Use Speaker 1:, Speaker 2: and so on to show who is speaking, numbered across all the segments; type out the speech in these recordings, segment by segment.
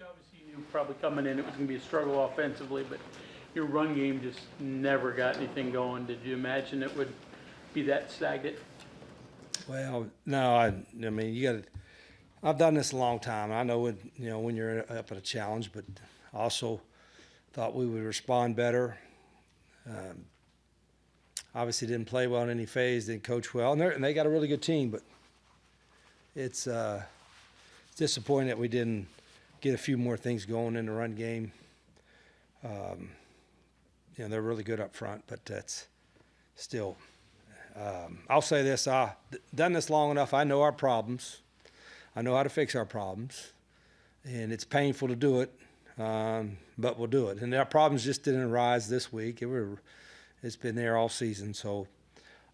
Speaker 1: obviously you knew probably coming in it was going to be a struggle offensively, but your run game just never got anything going. Did you imagine it would be that stagnant?
Speaker 2: Well, no, I mean, you got to. I've done this a long time. I know when you're up at a challenge, but also thought we would respond better. Obviously, didn't play well in any phase. Didn't coach well, and they got a really good team. But it's disappointing that we didn't get a few more things going in the run game. They're really good up front, but that's still. I'll say this: I've done this long enough. I know our problems. I know how to fix our problems, and it's painful to do it, but we'll do it. And our problems just didn't arise this week. It's been there all season, so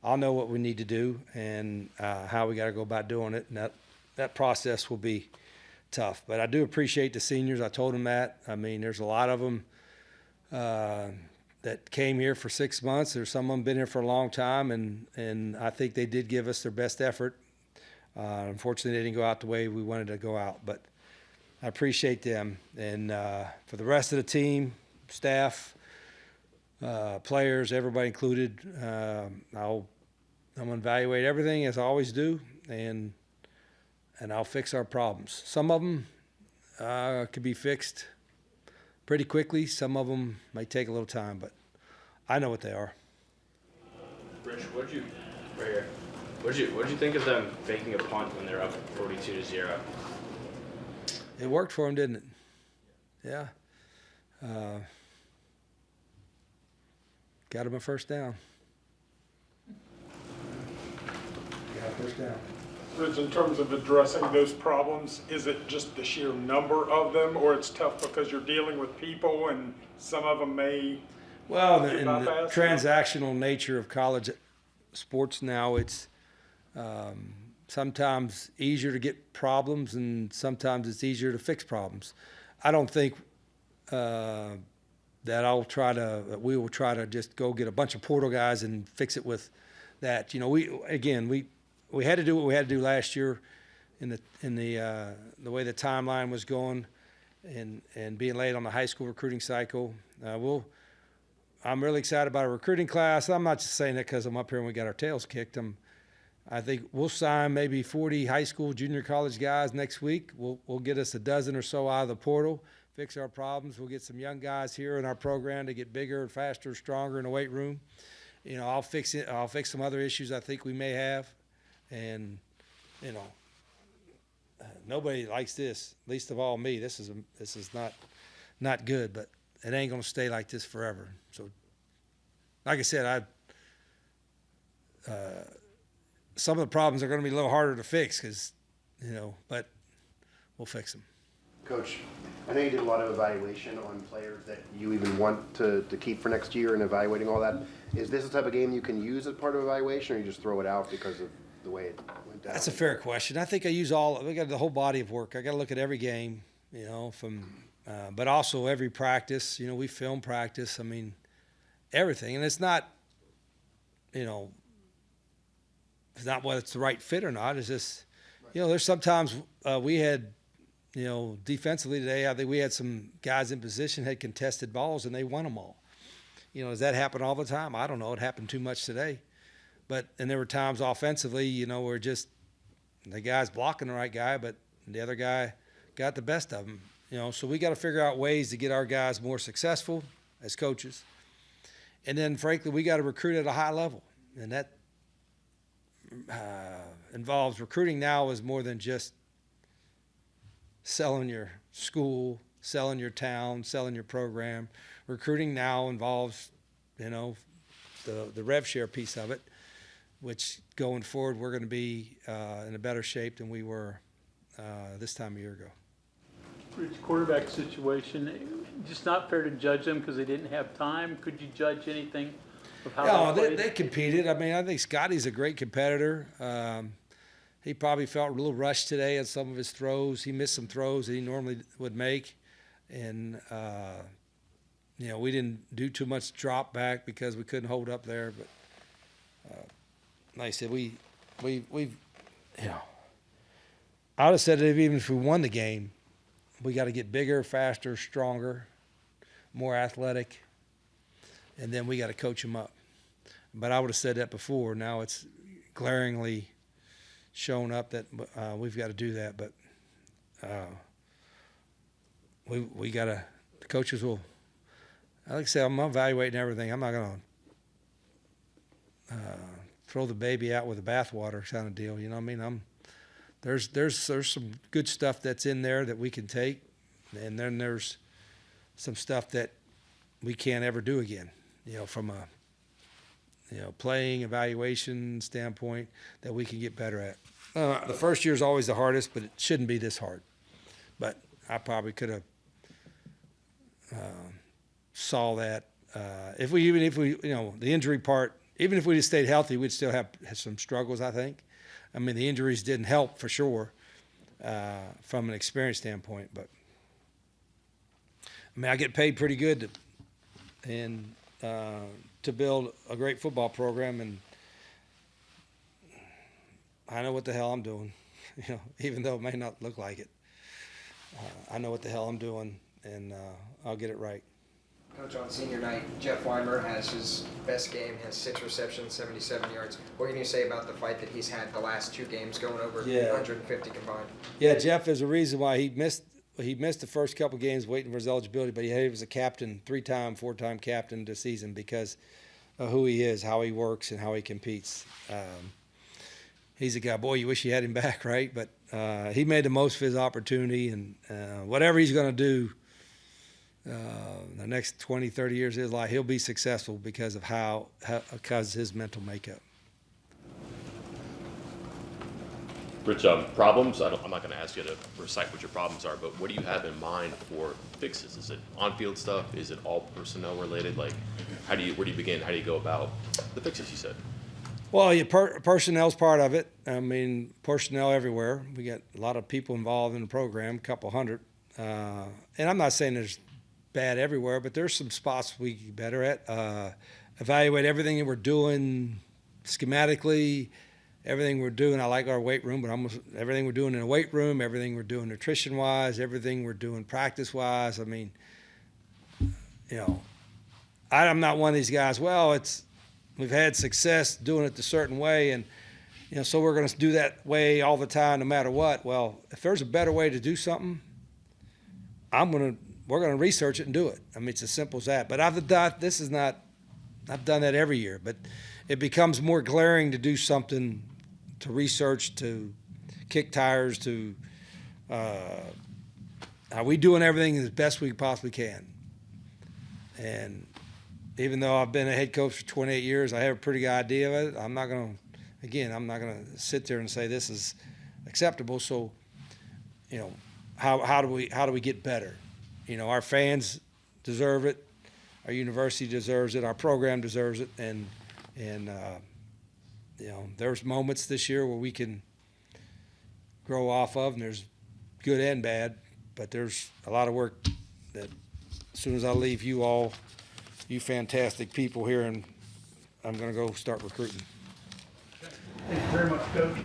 Speaker 2: I'll know what we need to do and how we got to go about doing it. And that process will be tough. But I do appreciate the seniors. I told them that. I mean, there's a lot of them that came here for 6 months. There's some of them been here for a long time, and I think they did give us their best effort. Unfortunately, they didn't go out the way we wanted to go out, but I appreciate them. And for the rest of the team, staff, players, everybody included, I'm going to evaluate everything as I always do, and I'll fix our problems. Some of them could be fixed pretty quickly. Some of them may take a little time, but I know what they are.
Speaker 3: Rich, what'd you think of them faking a punt when they're up 42-0?
Speaker 2: It worked for them, didn't it? Yeah. Got them a first down. Got a first down.
Speaker 4: Rich, in terms of addressing those problems, is it just the sheer number of them, or it's tough because you're dealing with people and some of them may
Speaker 2: in the transactional nature of college sports now, it's sometimes easier to get problems and sometimes it's easier to fix problems. I don't think that we will try to just go get a bunch of portal guys and fix it with that. We had to do what we had to do last year in the way the timeline was going and being late on the high school recruiting cycle. I'm really excited about our recruiting class. I'm not just saying that because I'm up here and we got our tails kicked. I think we'll sign maybe 40 high school, junior college guys next week. We'll get us a dozen or so out of the portal, fix our problems. We'll get some young guys here in our program to get bigger, faster, stronger in the weight room. I'll fix it. I'll fix some other issues I think we may have. And, nobody likes this, least of all me. This is not good, but it ain't going to stay like this forever. So, like I said, some of the problems are going to be a little harder to fix because, but we'll fix them.
Speaker 5: Coach, I know you did a lot of evaluation on players that you even want to keep for next year and evaluating all that. Is this the type of game you can use as part of evaluation, or you just throw it out because of the way it went down?
Speaker 2: That's a fair question. I think we got the whole body of work. I got to look at every game, but also every practice. We film practice. I mean, everything. And it's not, it's not whether it's the right fit or not. It's just, there's sometimes we had, defensively today, I think we had some guys in position, had contested balls, and they won them all. Does that happen all the time? I don't know. It happened too much today. And there were times offensively, where just the guy's blocking the right guy, but the other guy got the best of him. So we got to figure out ways to get our guys more successful as coaches. And then, frankly, we got to recruit at a high level. And that involves recruiting now is more than just selling your school, selling your town, selling your program. Recruiting now involves, the rev share piece of it, which going forward we're going to be in a better shape than we were this time a year ago.
Speaker 1: Rich, quarterback situation, just not fair to judge them because they didn't have time. Could you judge anything of how
Speaker 2: they competed. I mean, I think Scotty's a great competitor. He probably felt a little rushed today on some of his throws. He missed some throws that he normally would make. And, we didn't do too much drop back because we couldn't hold up there. But like I said, I would have said that even if we won the game, we got to get bigger, faster, stronger, more athletic, and then we got to coach them up. But I would have said that before. Now it's glaringly shown up that we've got to do that. But we got to. The coaches will. Like I said, I'm evaluating everything. I'm not going to throw the baby out with the bathwater kind of deal. You know what I mean? There's some good stuff that's in there that we can take, and then there's some stuff that we can't ever do again. You know, from a playing evaluation standpoint that we can get better at. The first year is always the hardest, but it shouldn't be this hard. But I probably could have saw that if we the injury part. Even if we just stayed healthy, we'd still have some struggles, I think. I mean, the injuries didn't help for sure from an experience standpoint. But, I mean, I get paid pretty good to build a great football program, and I know what the hell I'm doing, even though it may not look like it. I know what the hell I'm doing, and I'll get it right.
Speaker 6: Coach, on senior night, Jeff Weimer has his best game, has 6 receptions, 77 yards. What can you say about the fight that he's had the last 2 games, going over 150 combined?
Speaker 2: Yeah, Jeff is a reason why he missed the first couple games waiting for his eligibility, but he was a captain, 3-time, 4-time captain this season because of who he is, how he works, and how he competes. He's a guy, boy, you wish you had him back, right? But he made the most of his opportunity, and whatever he's going to do the next 20, 30 years of his life, he'll be successful because of because his mental makeup.
Speaker 7: Rich, problems, I'm not going to ask you to recite what your problems are, but what do you have in mind for fixes? Is it on-field stuff? Is it all personnel related? Like, where do you begin? How do you go about the fixes, you said?
Speaker 2: Well, personnel's part of it. I mean, personnel everywhere. We got a lot of people involved in the program, a couple hundred. And I'm not saying there's bad everywhere, but there's some spots we can get better at. Evaluate everything that we're doing schematically, everything we're doing. I like our weight room, but almost everything we're doing in the weight room, everything we're doing nutrition-wise, everything we're doing practice-wise. I mean, I'm not one of these guys, we've had success doing it a certain way, and so we're going to do that way all the time no matter what. Well, if there's a better way to do something, we're going to research it and do it. I mean, it's as simple as that. But I've done that every year, but it becomes more glaring to do something, to research, to kick tires, to are we doing everything as best we possibly can? And even though I've been a head coach for 28 years, I have a pretty good idea of it. I'm not going to sit there and say this is acceptable. So, how do we get better? Our fans deserve it. Our university deserves it. Our program deserves it. And there's moments this year where we can grow off of, and there's good and bad. But there's a lot of work that as soon as I leave you all, you fantastic people here, and I'm going to go start recruiting.
Speaker 1: Thank you very much, Coach.